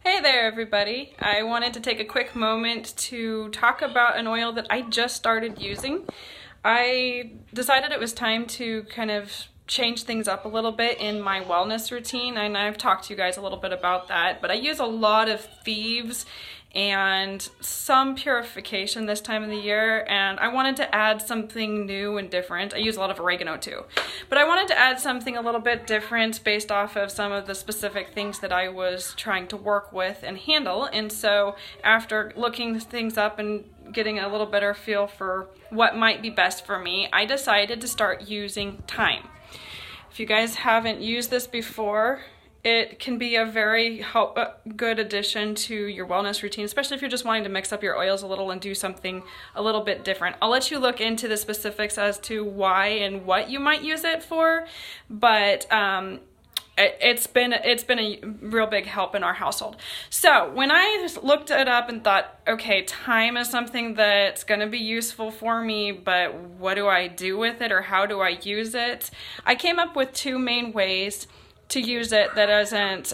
Hey there everybody. I wanted to take a quick moment to talk about an oil that I just started using. I decided it was time to kind of change things up a little bit in my wellness routine, and I've talked to you guys a little bit about that, but I use a lot of thieves and some purification this time of the year, and I wanted to add something new and different. I use a lot of oregano too, but I wanted to add something a little bit different based off of some of the specific things that I was trying to work with and handle. And so after looking things up and getting a little better feel for what might be best for me, I decided to start using thyme. If you guys haven't used this before, it can be a very good addition to your wellness routine, especially if you're just wanting to mix up your oils a little and do something a little bit different. I'll let you look into the specifics as to why and what you might use it for, but it's been a real big help in our household. So when I looked it up and thought, okay, thyme is something that's going to be useful for me, but what do I do with it, or how do I use it? I came up with two main ways to use it that isn't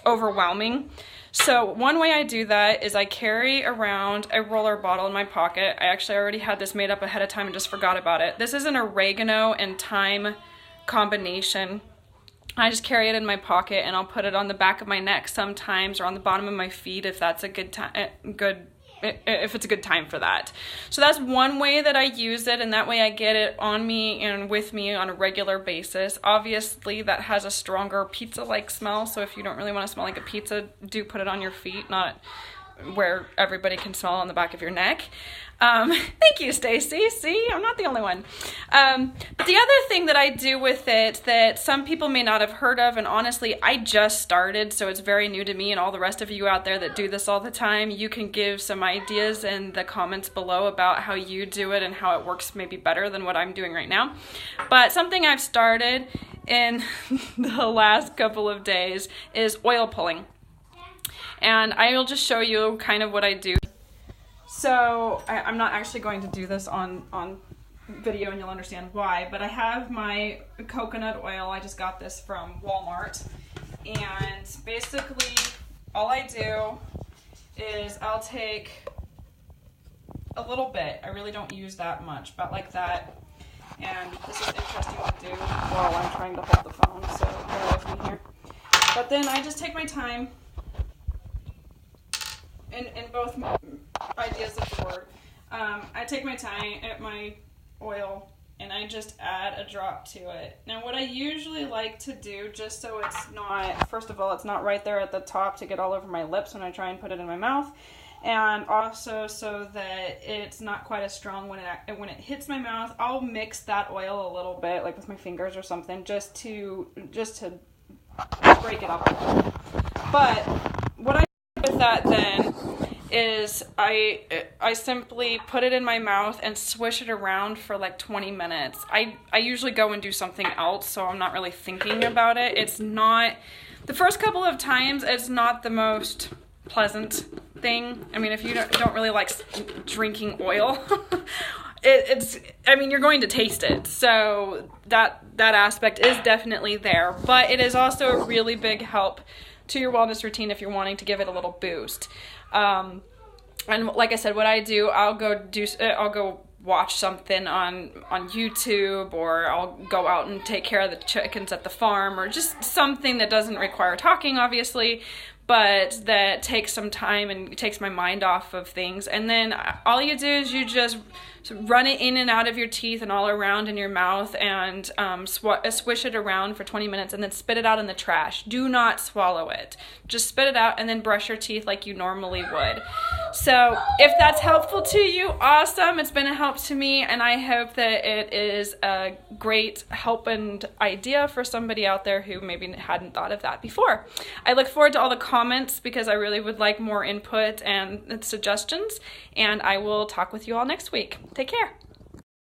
overwhelming. So one way I do that is I carry around a roller bottle in my pocket. I actually already had this made up ahead of time and just forgot about it. This is an oregano and thyme combination. I just carry it in my pocket, and I'll put it on the back of my neck sometimes, or on the bottom of my feet if that's a good time, if it's a good time for that. So that's one way that I use it, and that way I get it on me and with me on a regular basis. Obviously that has a stronger pizza-like smell, so if you don't really want to smell like a pizza, do put it on your feet, not where everybody can smell on the back of your neck. Thank you, Stacy. See, I'm not the only one. But the other thing that I do with it that some people may not have heard of, and honestly, I just started, so it's very new to me, and all the rest of you out there that do this all the time, you can give some ideas in the comments below about how you do it and how it works maybe better than what I'm doing right now. But something I've started in the last couple of days is oil pulling. And I will just show you kind of what I do. So I'm not actually going to do this on video, and you'll understand why, but I have my coconut oil. I just got this from Walmart, and basically all I do is I'll take a little bit. I really don't use that much, but like that. And this is interesting to do while I'm trying to hold the phone, so bear with me here. But then I just take my time in both ideas of the word. I take my time at my oil and I just add a drop to it. Now what I usually like to do, just so it's not, first of all, it's not right there at the top to get all over my lips when I try and put it in my mouth, and also so that it's not quite as strong when it hits my mouth, I'll mix that oil a little bit, like with my fingers or something, just to break it up a little. But what I do with that then is I simply put it in my mouth and swish it around for like 20 minutes. I usually go and do something else, so I'm not really thinking about it. It's not, the first couple of times, it's not the most pleasant thing. I mean, if you don't really like drinking oil, I mean, you're going to taste it. So that aspect is definitely there, but it is also a really big help to your wellness routine if you're wanting to give it a little boost. And like I said, what I do, I'll go watch something on YouTube, or I'll go out and take care of the chickens at the farm, or just something that doesn't require talking, obviously, but that takes some time and takes my mind off of things. And then all you do is you just run it in and out of your teeth and all around in your mouth, and swish it around for 20 minutes, and then spit it out in the trash. Do not swallow it. Just spit it out and then brush your teeth like you normally would. So if that's helpful to you, awesome. It's been a help to me, and I hope that it is a great help and idea for somebody out there who maybe hadn't thought of that before. I look forward to all the comments because I really would like more input and suggestions, and I will talk with you all next week. Take care.